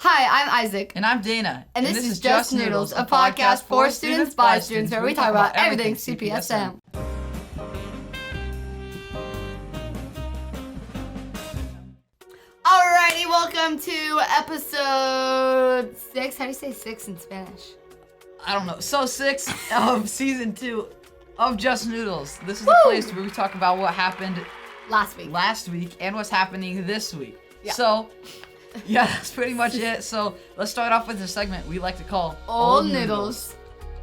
Hi, I'm Isaac. And I'm Dayna. And this is Just Noodles, a podcast for students by students where we talk about everything CPSM. Alrighty, welcome to episode 6. How do you say 6 in Spanish? I don't know. So 6 of season 2 of Just Noodles. This is the place where we talk about what happened last week and what's happening this week. Yeah. So, yeah, that's pretty much it. So let's start off with a segment we like to call Old Noodles.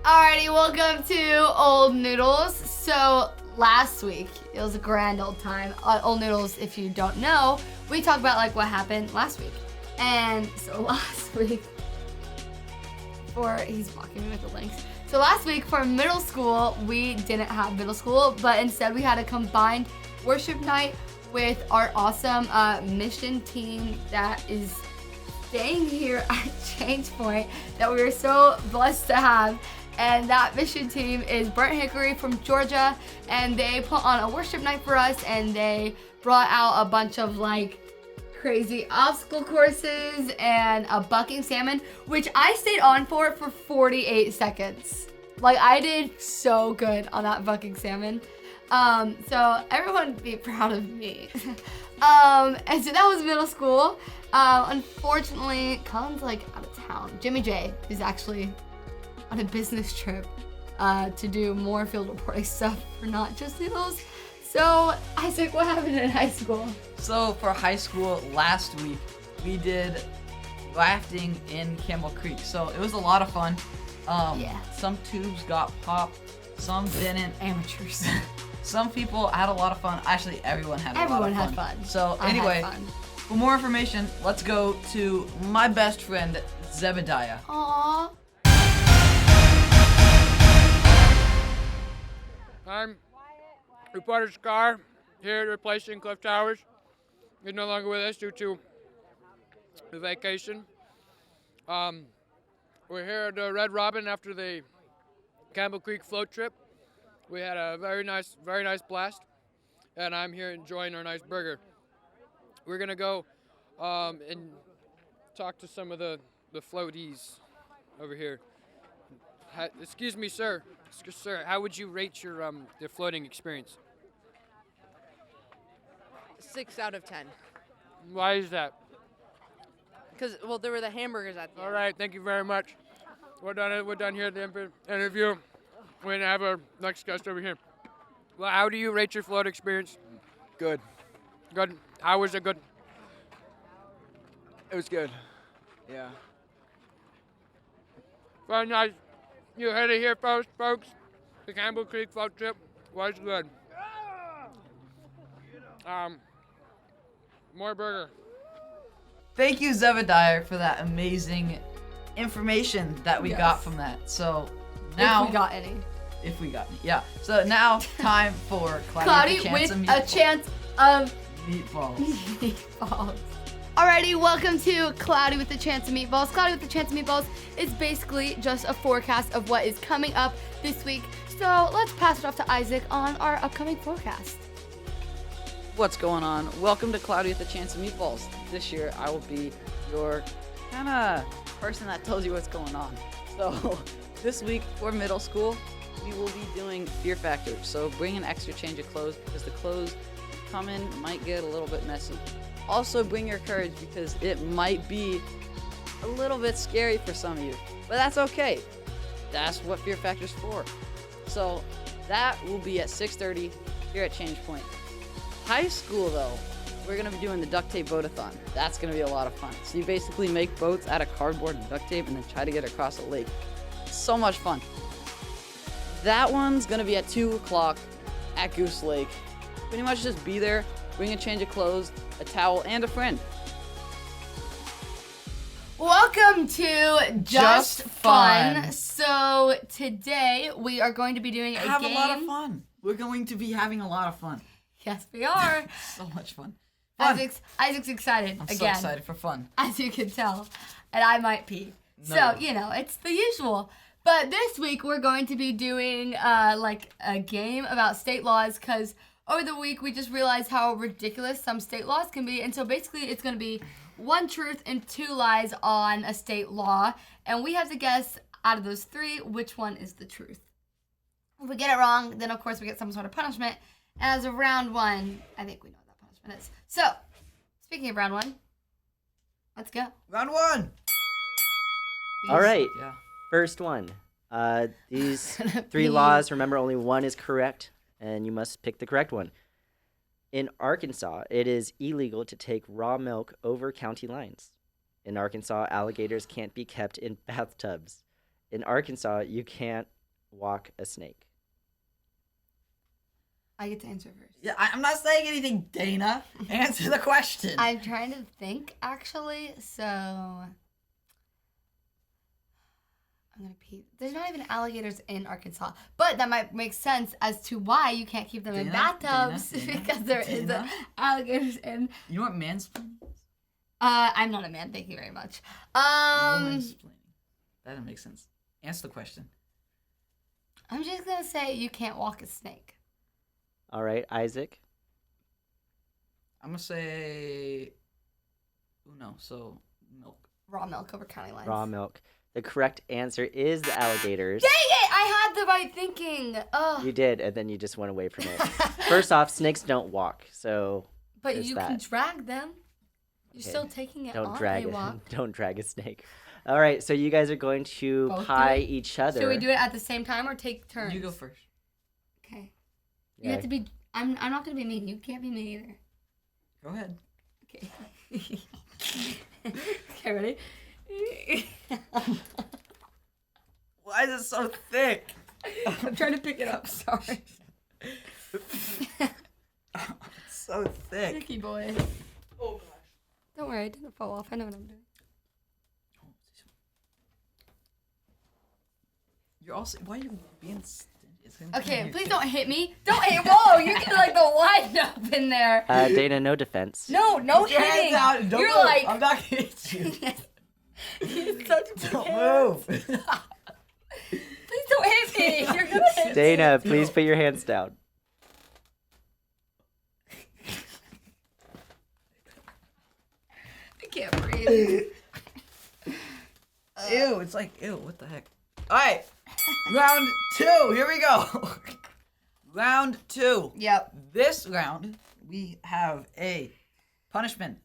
Alrighty, welcome to Old Noodles. So last week, it was a grand old time. Old Noodles, if you don't know, we talk about like what happened last week. And so last week, he's mocking me with the links. So last week for middle school, we didn't have middle school, but instead we had a combined worship night with our awesome mission team that is staying here at Change Point that we were so blessed to have. And that mission team is Burnt Hickory from Georgia, and they put on a worship night for us, and they brought out a bunch of like crazy obstacle courses and a bucking salmon, which I stayed on for 48 seconds. Like, I did so good on that bucking salmon. So everyone be proud of me. And so that was middle school. Unfortunately, Colin's like out of town. Jimmy J is actually on a business trip to do more field reporting stuff for Not Just Noodles. So, Isaac, what happened in high school? So for high school last week, we did rafting in Camel Creek. So it was a lot of fun. Some tubes got popped, some didn't. Amateurs. Some people had a lot of fun. Actually, everyone had a lot of fun. Everyone had fun. So anyway, for more information, let's go to my best friend, Zebediah. Aww. I'm reporter Scar, here replacing Cliff Towers. He's no longer with us due to the vacation. We're here at Red Robin after the Campbell Creek float trip. We had a very nice blast, and I'm here enjoying our nice burger. We're gonna go and talk to some of the floaties over here. Excuse me, sir. Sir, how would you rate your the floating experience? 6 out of 10. Why is that? Because, well, there were the hamburgers at the All end. right, thank you very much. We're done here at the interview. We're going to have our next guest over here. Well, how do you rate your float experience? Good. Good. How was it good? It was good. Yeah. Very nice. You heard it here first, folks. The Campbell Creek float trip was good. More burger. Thank you, Zebediah, for that amazing information that we got from that. So now, If we got any. If we got any, yeah. So now, time for Cloudy with a chance of meatballs. meatballs. Alrighty, welcome to Cloudy with a Chance of Meatballs. Cloudy with a Chance of Meatballs is basically just a forecast of what is coming up this week. So let's pass it off to Isaac on our upcoming forecast. What's going on? Welcome to Cloudy with a Chance of Meatballs. This year I will be your kind of person that tells you what's going on. So this week for middle school, we will be doing fear factor. So bring an extra change of clothes because the clothes come in might get a little bit messy. Also bring your courage because it might be a little bit scary for some of you, but that's okay. That's what fear factor's for. So that will be at 6:30 here at Change Point. High school though, we're gonna be doing the duct tape boat-a-thon. That's gonna be a lot of fun. So you basically make boats out of cardboard and duct tape and then try to get across a lake. So much fun. That one's gonna be at 2 o'clock at Goose Lake. Pretty much just be there, bring a change of clothes, a towel, and a friend. Welcome to Just Fun. So today we are going to be doing a Have game. a lot of fun. We're going to be having a lot of fun. Yes, we are. So much fun. Fun. Isaac's excited I'm again, so excited for fun. as you can tell, and I might pee. No. So it's the usual. But this week we're going to be doing like a game about state laws because over the week we just realized how ridiculous some state laws can be, and so basically it's going to be 1 truth and 2 lies on a state law, and we have to guess out of those 3 which one is the truth. If we get it wrong, then of course we get some sort of punishment. And as of round 1, I think we know what that punishment is. So, speaking of round 1, let's go. Round 1. All right. Yeah. First one. These 3 laws, remember, only one is correct, and you must pick the correct one. In Arkansas, it is illegal to take raw milk over county lines. In Arkansas, alligators can't be kept in bathtubs. In Arkansas, you can't walk a snake. I get to answer first. Yeah, I'm not saying anything, Dayna. Answer the question. I'm trying to think, actually, so... I'm gonna pee. There's not even alligators in Arkansas, but that might make sense as to why you can't keep them in bathtubs because there is alligators in. You want mansplaining? I'm not a man. Thank you very much. Womansplaining. That doesn't make sense. Answer the question. I'm just gonna say you can't walk a snake. All right, Isaac. I'm gonna say uno. So milk. Raw milk over county lines. Raw milk. The correct answer is the alligators. Dang it! I had the right thinking. Ugh. You did, and then you just went away from it. First off, snakes don't walk, so. But there's you that. can drag them. You're Okay. still taking it Don't on drag a it. walk. Don't drag a snake. All right, so you guys are going to Both do pie it? each other. Should we do it at the same time or take turns? You go first. Okay. You Yeah. have to be. I'm not gonna be mean. You can't be mean either. Go ahead. Okay. Okay, ready? Why is it so thick? I'm trying to pick it up. Sorry. It's so thick. Sticky boy. Oh gosh. Don't worry, it didn't fall off. I know what I'm doing. You're also. Why are you being stingy? Okay, please don't hit me. Don't hit. Whoa, you get like the wind up in there. Dayna, no defense. No Put your hands hitting. out and don't You're move. like. I'm not gonna hit you. You're such a Don't hands. move. Please don't hit me. You're gonna hit me. Dayna, please put your hands down. I can't breathe. Ew, it's like, ew, what the heck? Alright, round 2, here we go. Round 2. Yep. This round, we have a punishment.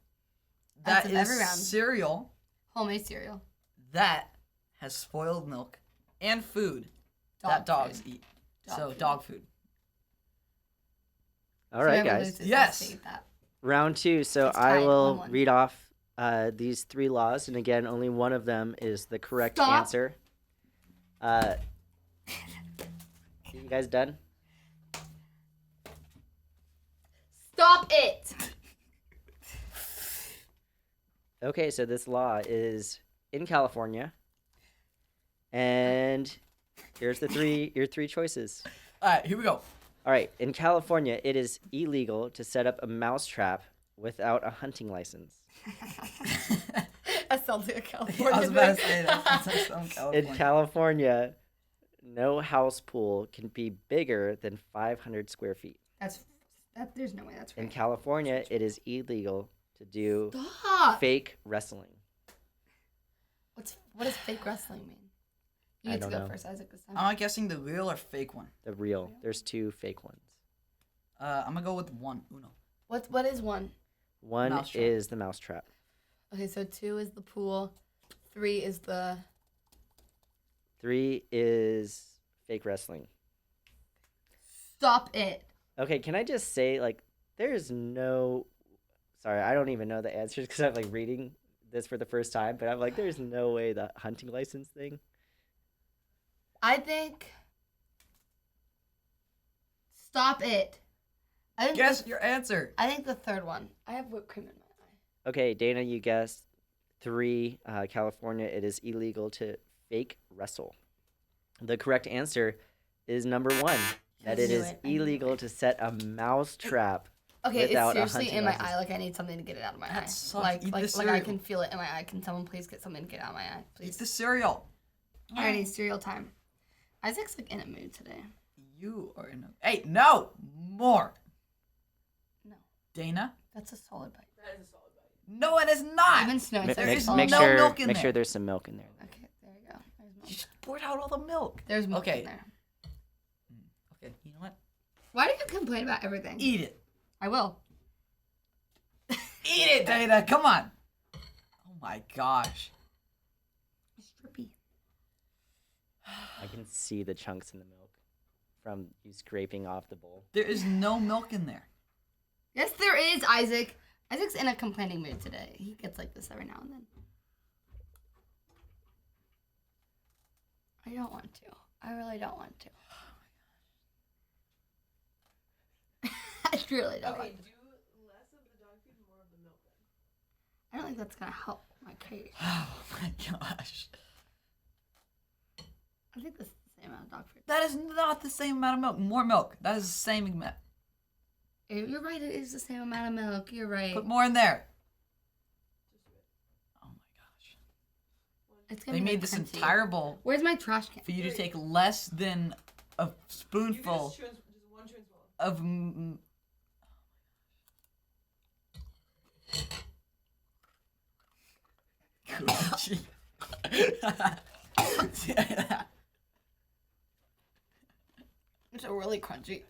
That's That of every is round. cereal Homemade cereal. that has spoiled milk and food that dogs eat. Dog food. All right, Whoever guys. loses Yes. has to eat that. Round 2. So It's I tied, will 1-1. read off these 3 laws, and again, only one of them is the correct Stop. answer. You guys done? Stop it. Okay, so this law is in California, and here's your 3 choices. Alright, here we go. All right, in California, it is illegal to set up a mousetrap without a hunting license. That sounds like a California I was about to thing. say that. That's some In California. California, no house pool can be bigger than 500 square feet. There's no way that's right. In California, it is illegal to do Stop. fake wrestling. What does fake wrestling mean? You I need to don't go know. first, Isaac, this time. I'm not guessing the real or fake one. The real. There's 2 fake ones. I'm gonna go with 1, uno. What is 1? One Mousetrap. is the mousetrap. Okay, so 2 is the pool. 3 is the. 3 is fake wrestling. Stop it. Okay, can I just say, like, there's no... Sorry, I don't even know the answers because I'm, like, reading this for the first time, but I'm like, there's no way the hunting license thing. I think. Stop it. I think Guess your answer. I think the 3rd one. I have whipped cream in my eye. Okay, Dayna, you guessed 3. California, it is illegal to fake wrestle. The correct answer is number 1. That I it knew is it. I knew illegal to set a mouse trap. Okay, Without a it's seriously hunting in my license. eye. Like I need something to get it out of my That eye. sucks. Like Eat like the like I cereal. can feel it in my eye. Can someone please get something to get out of my eye, Eat please? the cereal. I need cereal time. Isaac's like in a mood today. You are in a... Hey, no! More! No, Dayna? that's a solid bite. No, it is not. Even snow. Mi- There Make, is make no sure, milk in make there. sure there's some milk in there. Okay, there you go. There's milk. You just poured out all the milk. There's milk Okay. in there. Okay, you know what? Why do you complain about everything? Eat it. I will. Eat it, Dayna. Come on. Oh my gosh. It's drippy. I can see the chunks in the milk from you scraping off the bowl. There is no milk in there. Yes, there is, Isaac. Isaac's in a complaining mood today. He gets like this every now and then. I don't want to. I really don't want to. I really don't want to. do less of the dog food and more of the milk then. I don't think that's gonna help my case. Oh my gosh. I think this is the same amount of dog food. That is not the same amount of milk. More milk. That is the same amount. You're right. It is the same amount of milk. You're right. Put more in there. Oh my gosh. It's gonna They be made like this crunchy. entire bowl Where's my trash can? for you to take less than a spoonful Just one chewing spoon. of. Crunchy. It's a really crunchy.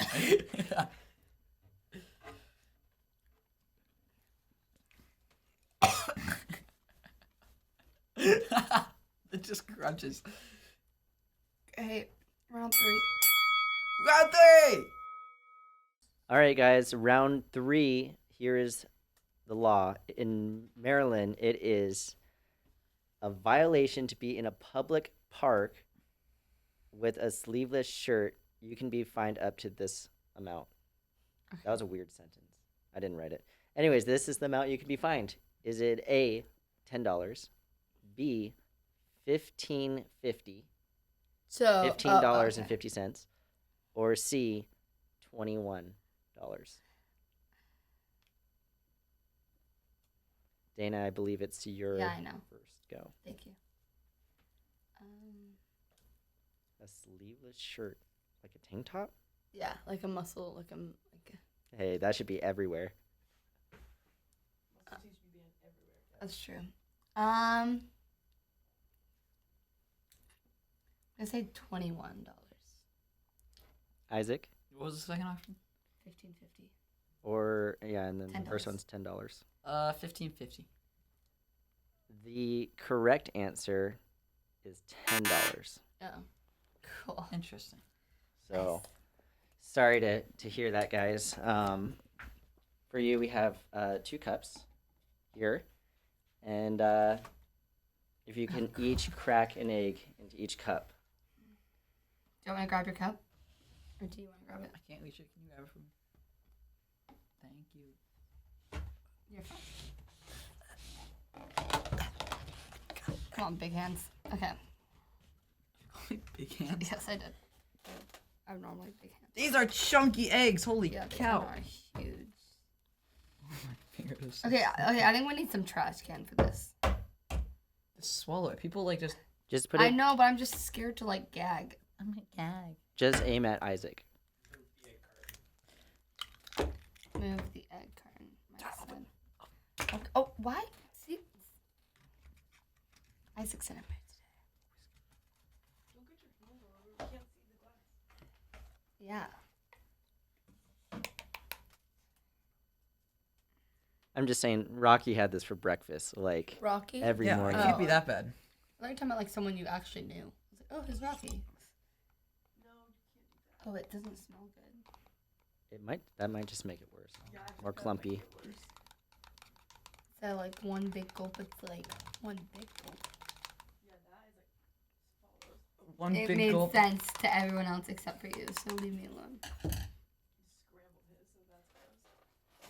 It just crunches. Okay, round 3. Round 3! All right, guys, round 3. Here is the law. In Maryland, it is a violation to be in a public park with a sleeveless shirt. You can be fined up to this amount. That was a weird sentence. I didn't write it. Anyways, this is the amount you can be fined. Is it A, $10, B, $15.50, So $15.50, or C, $21? Dayna, I believe it's your Yeah, I know. first go. Thank you. A sleeveless shirt, like a tank top? Yeah, like a muscle, like a. Hey, that should be everywhere. That's true. I say $21. Isaac? What was the second option? $15.50. Or, yeah, and then the first $10. one's $10. $15.50. The correct answer is $10. Oh, cool. Interesting. So, sorry to hear that, guys. For you, we have 2 cups here. And if you can each crack an egg into each cup. Do you want me to grab your cup? Or do you want to grab it? I can't reach it. Can you grab it for me? Thank you. You're fine. Come on, big hands. Okay. Big hands. Yes, I did. I have normally big hands. These are chunky eggs. Holy Yeah, they cow. are huge. My fingers. Okay, I think we need some trash can for this. Just swallow it. People like just. Just put I it. know, but I'm just scared to like gag. I'm gonna gag. Just aim at Isaac. Move the egg carton. My son. Okay. Oh, why? See? Isaac's in a mood today. Yeah. I'm just saying, Rocky had this for breakfast, like Rocky? every Yeah, it morning. can't be that bad. I thought you were talking about like someone you actually knew. I was like, oh, who's Rocky? Oh, it doesn't smell good. That might just make it worse. More clumpy. So like one big gulp, it's like one big gulp. One It big made gulp. sense to everyone else except for you, so leave me alone.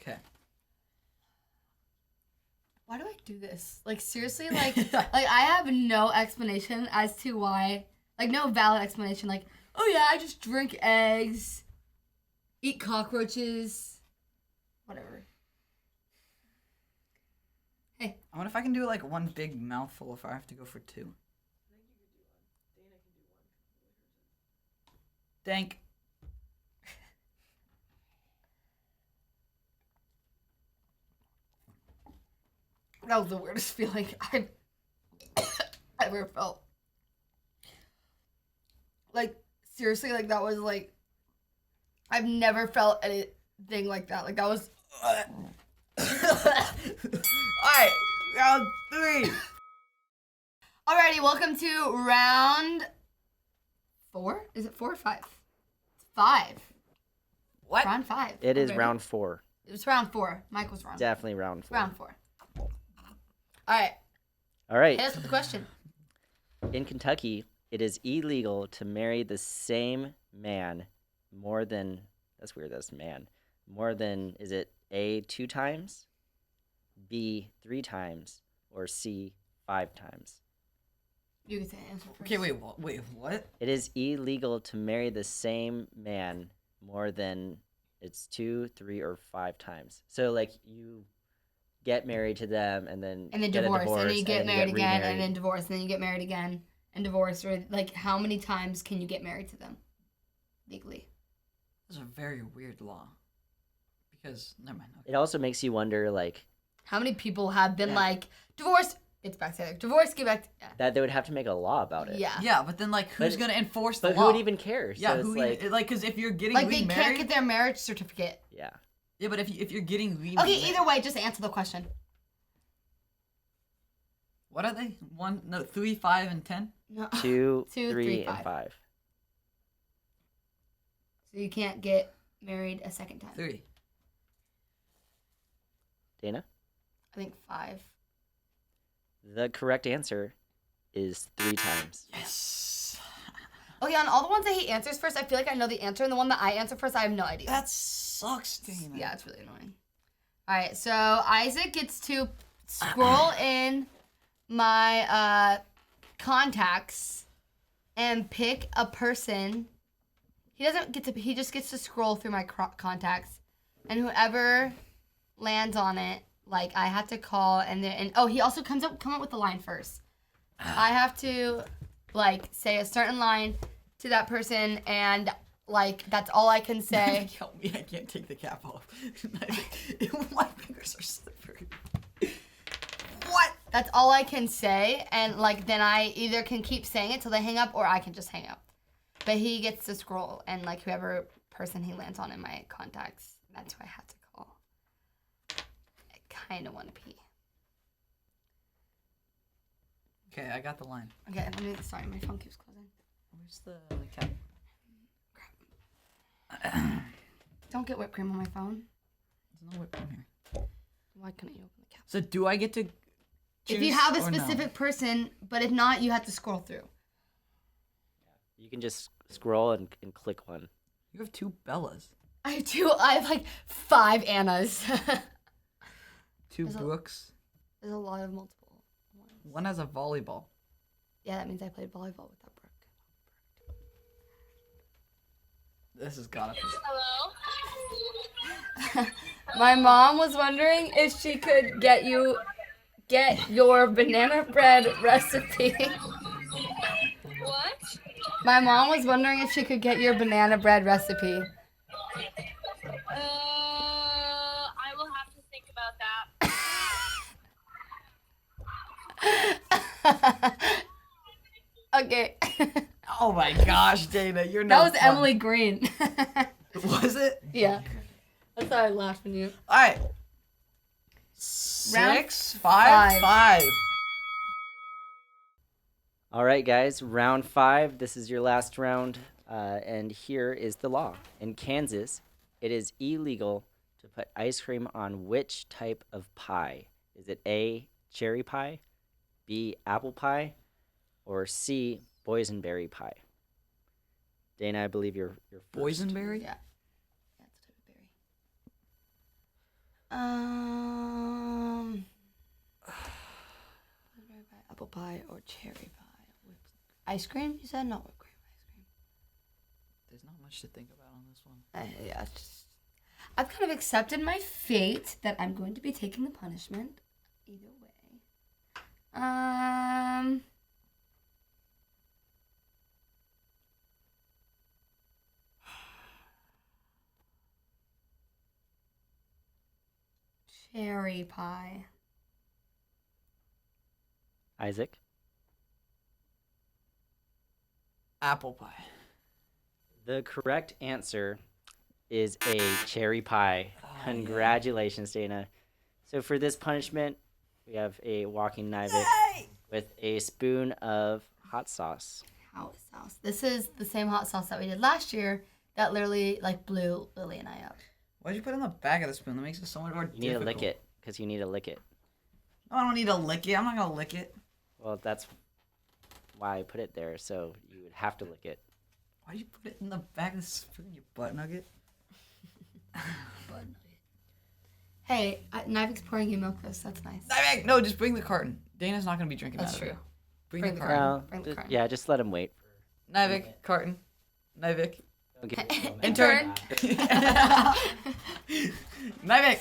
Okay. Why do I do this? Like seriously, like I have no explanation as to why. Like no valid explanation. Like, oh yeah, I just drink eggs, eat cockroaches, whatever. Hey, I wonder if I can do like one big mouthful if I have to go for 2. Dank. That was the weirdest feeling I've ever felt. Like, seriously, like, that was, like, I've never felt anything like that. Like, that was... Alright, round 3. Alrighty, welcome to round 4? Is it 4 or 5? It's 5. What? Round 5. It is Already. round 4. It was round 4. Mike was wrong. Definitely round 4. Round 4. Alright, All right. hit us with the question. In Kentucky, it is illegal to marry the same man more than, that's weird, that's man, more than, is it A, 2 times, B, 3 times, or C, 5 times? You can say answer first. Okay, wait, what? It is illegal to marry the same man more than, it's 2, 3, or 5 times. So, like, you get married to them and then And then get a divorce, divorce, and then you get married again, remarried. and then divorce, and then you get married again, and divorce, or, like, how many times can you get married to them? Legally. This is a very weird law. Because, never mind. Okay. It also makes you wonder, like, How many people have been, Yeah. like, divorced, it's back together, divorce, get back together. that they would have to make a law about it. Yeah. Yeah, but then, like, who's But- going to enforce the But law? who would even care? Yeah, so who it's even, like, because if you're getting Like, they remarried... can't get their marriage certificate. yeah. Yeah, but if you're getting remarried... Okay, either way, just answer the question. What are they? 3, 5, and 10? No. 2, 2, 3, 3, and 5. 5. So you can't get married a second time. 3. Dana? I think 5. The correct answer is 3 times. Yes! Okay, on all the ones that he answers first, I feel like I know the answer, and the one that I answer first, I have no idea. That sucks, Dana. Yeah, it's really annoying. All right, so Isaac gets to scroll in my contacts and pick a person. He doesn't get to. He just gets to scroll through my contacts, and whoever lands on it, like I have to call, and then he also come up with the line first. I have to like say a certain line to that person, and like that's all I can say. Help me, I can't take the cap off. My fingers are slippery. What? That's all I can say, and like then I either can keep saying it till they hang up, or I can just hang up. But he gets to scroll, and like whoever person he lands on in my contacts, that's who I have to call. I kind of want to pee. Okay, I got the line. Okay, sorry, my phone keeps closing. Where's the cap? Don't get whipped cream on my phone. There's no whipped cream here. Why couldn't you open the cap? So do I get to If you choose have a or no? specific person, but if not, you have to scroll through. You can just scroll and click one. You have 2 Bellas. I have two. I have like 5 Annas. 2 There's a- Brooks. There's a lot of multiple ones. One has a volleyball. Yeah, that means I played volleyball with that Brooke. This has gotta be. My mom was wondering if she could get your banana bread recipe. What? My mom was wondering if she could get your banana bread recipe. I will have to think about that. Okay. Oh my gosh, Dana, you're That no was fun. Emily Green. Was it? Yeah. That's why I laughed when you. All right. 6, 5, 5. All right, guys, round 5. This is your last round, and here is the law. In Kansas, it is illegal to put ice cream on which type of pie? Is it A, cherry pie, B, apple pie, or C, boysenberry pie? Dana, I believe you're first. Boysenberry? Yeah. That's a type of berry. Apple pie or cherry pie? Ice cream? You said no whipped cream. Ice cream. There's not much to think about on this one. Yeah. I've kind of accepted my fate that I'm going to be taking the punishment. Either way. Cherry pie. Isaac? Apple pie. The correct answer is a cherry pie. Congratulations, Dayna. So for this punishment, we have a walking knife with a spoon of hot sauce. Hot sauce. This is the same hot sauce that we did last year that literally like blew Lily and I up. Why'd you put it in the back of the spoon? That makes it so much more difficult. You need to lick it, because you need to lick it. No, I don't need to lick it. I'm not going to lick it. Well, that's why I put it there, so you would have to lick it. Why'd you put it in the back of the spoon, you butt nugget? Hey, Nivik's pouring you milk this. That's nice. Nivek, no, just bring the carton. Dana's not going to be drinking That's out true. of it. Bring Bring the the carton. Well, Bring the carton. yeah, just let him wait. Nivek, carton. Nivek. Don't get me so mad. Intern. Nivek.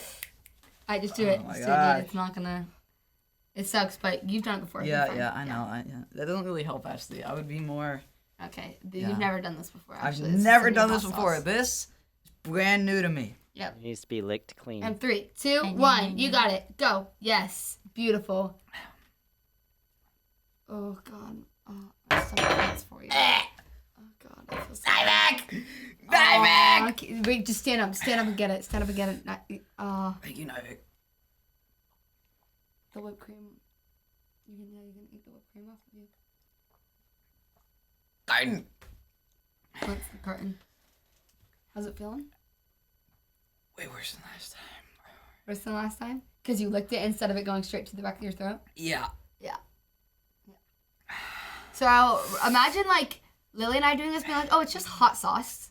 I just do it. Oh my Just do it. gosh. It's not gonna. It sucks, but you've done it before. You're Yeah, fine. yeah, I know. That doesn't really help, actually. I would be more... Okay, Yeah. you've never done this before. I've Actually. This is never some done new this hot before. sauce. This is brand new to me. Yep. It needs to be licked clean. And 3, 2, 1. You got it. Go. Yes. Beautiful. Oh God. Oh, I'm so thanks for you. Oh God. I feel so Nivek! Oh, Nivek! okay. Wait, just stand up. Stand up and get it. Stand up and get it. Thank you, Nivek. The whipped cream. You can eat the whipped cream off of you. Carton. What's the carton? How's it feeling? Way worse than last time. Worse than last time? Because you licked it instead of it going straight to the back of your throat? Yeah. Yeah. So imagine like Lily and I doing this, being like, oh, it's just hot sauce.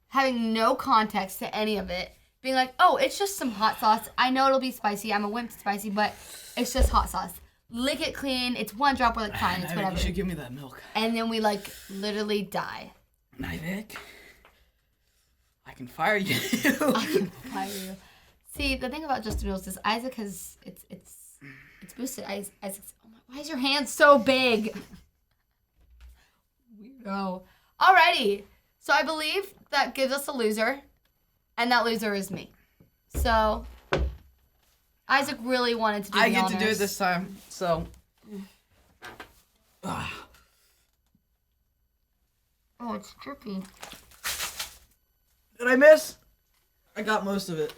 Having no context to any of it. Being like, oh, it's just some hot sauce. I know it'll be spicy. I'm a wimp to spicy, but it's just hot sauce. Lick it clean. It's one drop. We're like, fine, it's Nivek, whatever. you should give me that milk. And then we like literally die. Nivek. I can fire you. I can fire you. See, the thing about Just Noodles is Isaac has it's boosted. Isaac's, oh my, why is your hand so big? Weirdo. Alrighty. So I believe that gives us a loser, and that loser is me. So Isaac really wanted to do I the get to do it honors. this time, so. Oh, it's drippy. Did I miss? I got most of it.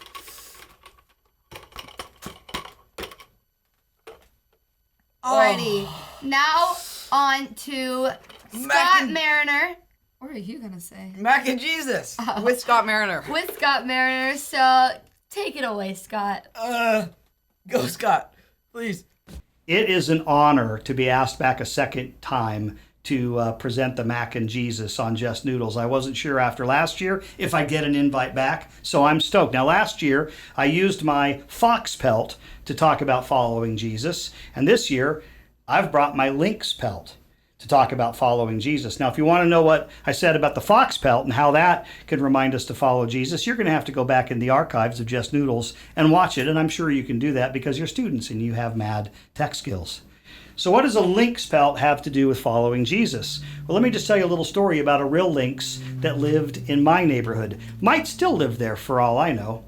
Alrighty. Now on to Scott Mariner. What are you gonna say? Mac and Jesus with Scott Mariner. With Scott Mariner. So take it away, Scott. Go Scott, please. It is an honor to be asked back a second time to present the Mac and Jesus on Just Noodles. I wasn't sure after last year if I'd get an invite back, so I'm stoked. Now, last year, I used my fox pelt to talk about following Jesus, and this year, I've brought my lynx pelt to talk about following Jesus. Now, if you want to know what I said about the fox pelt and how that can remind us to follow Jesus, you're going to have to go back in the archives of Just Noodles and watch it, and I'm sure you can do that because you're students and you have mad tech skills. So what does a lynx pelt have to do with following Jesus? Well, let me just tell you a little story about a real lynx that lived in my neighborhood. Might still live there for all I know.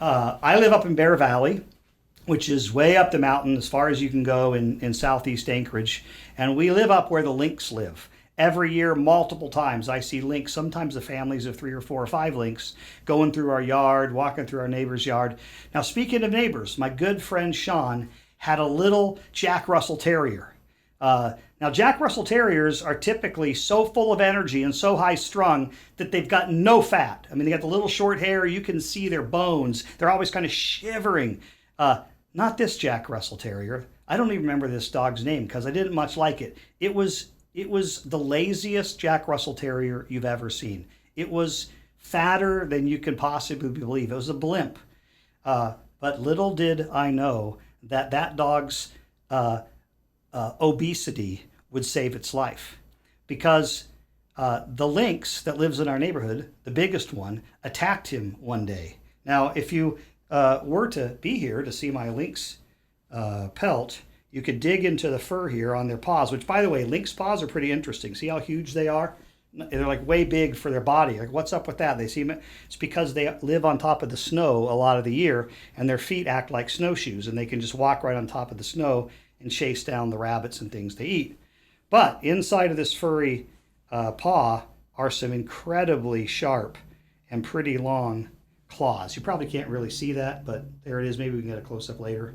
I live up in Bear Valley, which is way up the mountain as far as you can go in southeast Anchorage. And we live up where the lynx live. Every year, multiple times, I see lynx, sometimes the families of 3 or 4 or 5 lynx, going through our yard, walking through our neighbor's yard. Now, speaking of neighbors, my good friend Sean had a little Jack Russell Terrier. Now, Jack Russell Terriers are typically so full of energy and so high strung that they've got no fat. I mean, they got the little short hair. You can see their bones. They're always kind of shivering. Not this Jack Russell Terrier. I don't even remember this dog's name because I didn't much like it. It was the laziest Jack Russell Terrier you've ever seen. It was fatter than you can possibly believe. It was a blimp. But little did I know that dog's obesity would save its life, because the lynx that lives in our neighborhood, the biggest one, attacked him one day. Now, if you were to be here to see my lynx pelt, you could dig into the fur here on their paws, which, by the way, lynx paws are pretty interesting. See how huge they are? They're like way big for their body. Like, what's up with that? It's because they live on top of the snow a lot of the year, and their feet act like snowshoes, and they can just walk right on top of the snow and chase down the rabbits and things to eat. But inside of this furry paw are some incredibly sharp and pretty long claws. You probably can't really see that, but there it is. Maybe we can get a close-up later.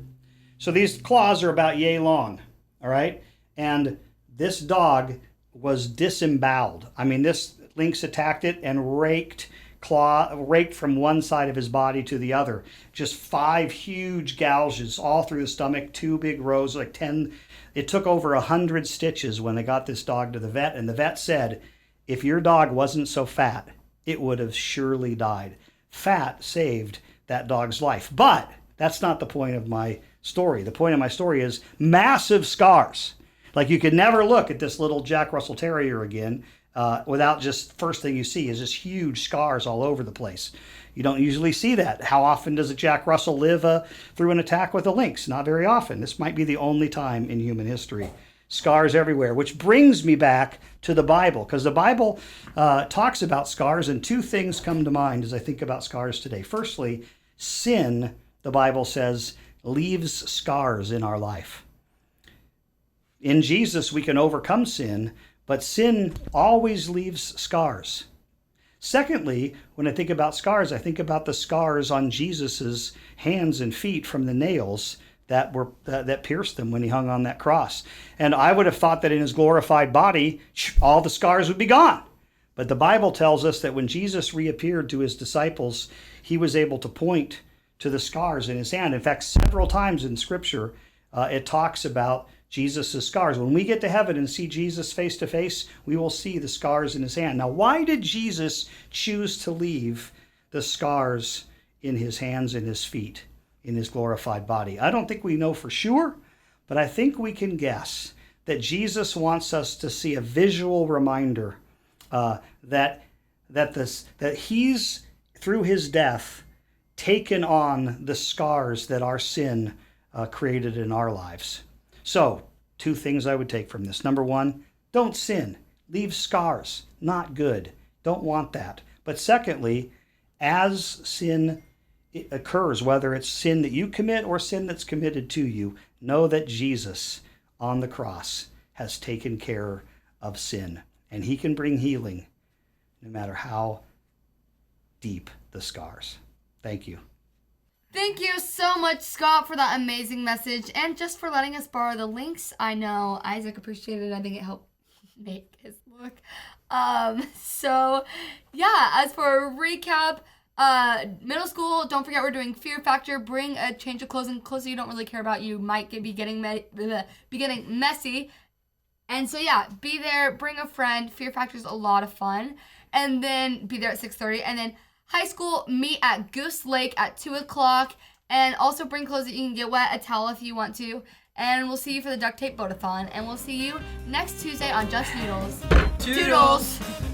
So these claws are about yay long, all right? And this dog was disemboweled. I mean, this lynx attacked it and raked from one side of his body to the other. Just 5 huge gouges all through the stomach, 2 big rows, like 10. It took over 100 stitches when they got this dog to the vet, and the vet said, if your dog wasn't so fat, it would have surely died. Fat saved that dog's life. But that's not the point of my story. The point of my story is massive scars. Like, you could never look at this little Jack Russell Terrier again without just, first thing you see is just huge scars all over the place. You don't usually see that. How often does a Jack Russell live through an attack with a lynx? Not very often. This might be the only time in human history. Scars everywhere, which brings me back to the Bible, because the Bible talks about scars, and 2 things come to mind as I think about scars today. Firstly, sin, the Bible says, leaves scars in our life. In Jesus, we can overcome sin, but sin always leaves scars. Secondly, when I think about scars, I think about the scars on Jesus's hands and feet from the nails that pierced him when he hung on that cross. And I would have thought that in his glorified body, all the scars would be gone. But the Bible tells us that when Jesus reappeared to his disciples, he was able to point to the scars in his hand. In fact, several times in Scripture, it talks about Jesus' scars. When we get to heaven and see Jesus face to face, we will see the scars in his hand. Now, why did Jesus choose to leave the scars in his hands and his feet in his glorified body? I don't think we know for sure, but I think we can guess that Jesus wants us to see a visual reminder that he's, through his death, taken on the scars that our sin created in our lives. So, 2 things I would take from this. Number 1, don't sin. Leave scars. Not good. Don't want that. But secondly, as sin occurs, whether it's sin that you commit or sin that's committed to you, know that Jesus on the cross has taken care of sin. And he can bring healing no matter how deep the scars. Thank you. Thank you so much, Scott, for that amazing message and just for letting us borrow the links. I know Isaac appreciated it. I think it helped make his look. So, yeah, as for a recap, middle school, don't forget we're doing Fear Factor. Bring a change of clothes you don't really care about. You might be getting messy. And so, yeah, be there. Bring a friend. Fear Factor is a lot of fun. And then be there at 6:30. And then high school, meet at Goose Lake at 2 o'clock. And also bring clothes that you can get wet, a towel if you want to. And we'll see you for the duct tape boat-a-thon. And we'll see you next Tuesday on Just Noodles. Toodles!